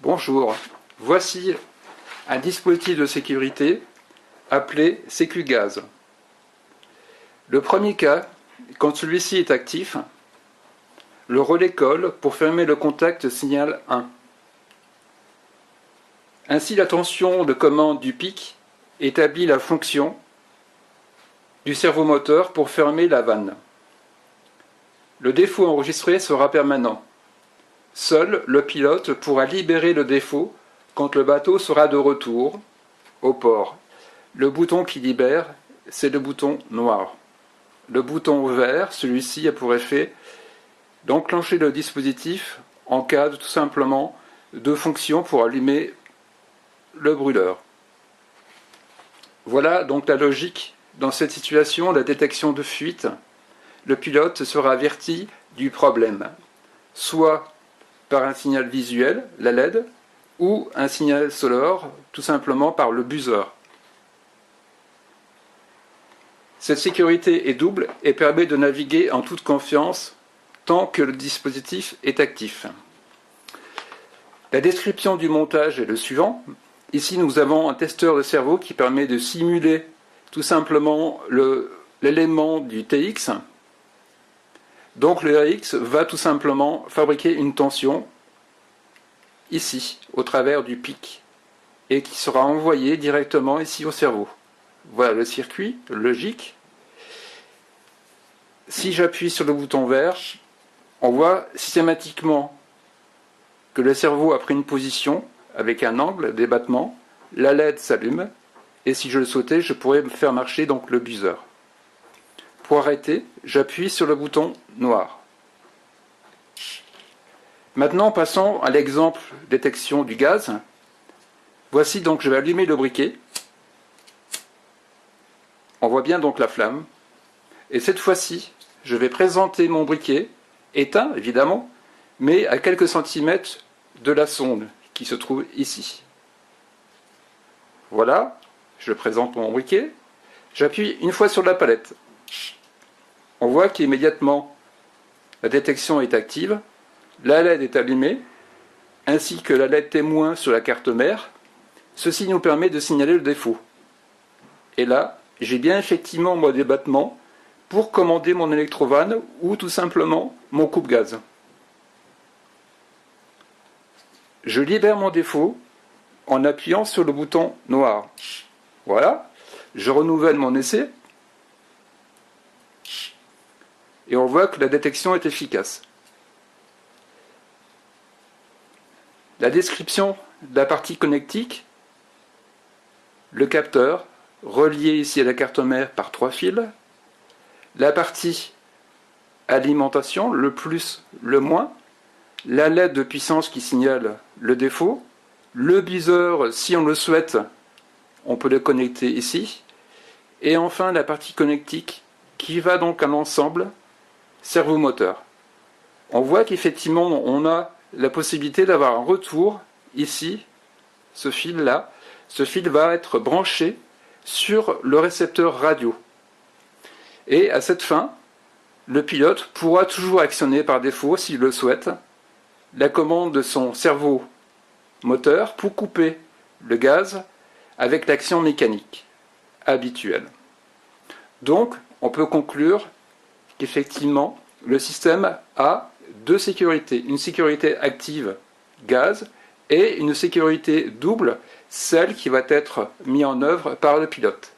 Bonjour, voici un dispositif de sécurité appelé SecuGaz. Le premier cas, quand celui-ci est actif, le relais colle pour fermer le contact signal 1. Ainsi, la tension de commande du pic établit la fonction du servomoteur pour fermer la vanne. Le défaut enregistré sera permanent. Seul le pilote pourra libérer le défaut quand le bateau sera de retour au port. Le bouton qui libère, c'est le bouton noir. Le bouton vert, celui-ci a pour effet d'enclencher le dispositif en cas tout simplement de fonction pour allumer le brûleur. Voilà donc la logique. Dans cette situation, la détection de fuite, le pilote sera averti du problème, soit par un signal visuel, la LED, ou un signal sonore, tout simplement par le buzzer. Cette sécurité est double et permet de naviguer en toute confiance tant que le dispositif est actif. La description du montage est le suivant. Ici, nous avons un testeur de cerveau qui permet de simuler tout simplement l'élément du TX. Donc le RX va tout simplement fabriquer une tension ici, au travers du pic, et qui sera envoyée directement ici au cerveau. Voilà le circuit logique. Si j'appuie sur le bouton vert, on voit systématiquement que le cerveau a pris une position avec un angle d'ébattement, la LED s'allume, et si je le souhaitais, je pourrais faire marcher donc le buzzer. Pour arrêter, j'appuie sur le bouton noir. Maintenant, passons à l'exemple détection du gaz. Voici donc, je vais allumer le briquet. On voit bien donc la flamme. Et cette fois-ci, je vais présenter mon briquet, éteint évidemment, mais à quelques centimètres de la sonde qui se trouve ici. Voilà, je présente mon briquet. J'appuie une fois sur la palette. On voit qu'immédiatement la détection est active, la LED est allumée, ainsi que la LED témoin sur la carte mère. Ceci nous permet de signaler le défaut. Et là, j'ai bien effectivement mon débattement pour commander mon électrovanne ou tout simplement mon coupe-gaz. Je libère mon défaut en appuyant sur le bouton noir. Voilà, je renouvelle mon essai et on voit que la détection est efficace. La description de la partie connectique, le capteur relié ici à la carte mère par 3 fils, la partie alimentation, le plus, le moins, la LED de puissance qui signale le défaut, le buzzer, si on le souhaite, on peut le connecter ici, et enfin la partie connectique qui va donc à l'ensemble servomoteur. On voit qu'effectivement on a la possibilité d'avoir un retour ici, ce fil-là. Ce fil va être branché sur le récepteur radio. Et à cette fin, le pilote pourra toujours actionner par défaut, s'il le souhaite, la commande de son cerveau moteur pour couper le gaz avec l'action mécanique habituelle. Donc, on peut conclure qu'effectivement, le système a deux sécurités. Une sécurité active gaz et une sécurité double, celle qui va être mise en œuvre par le pilote.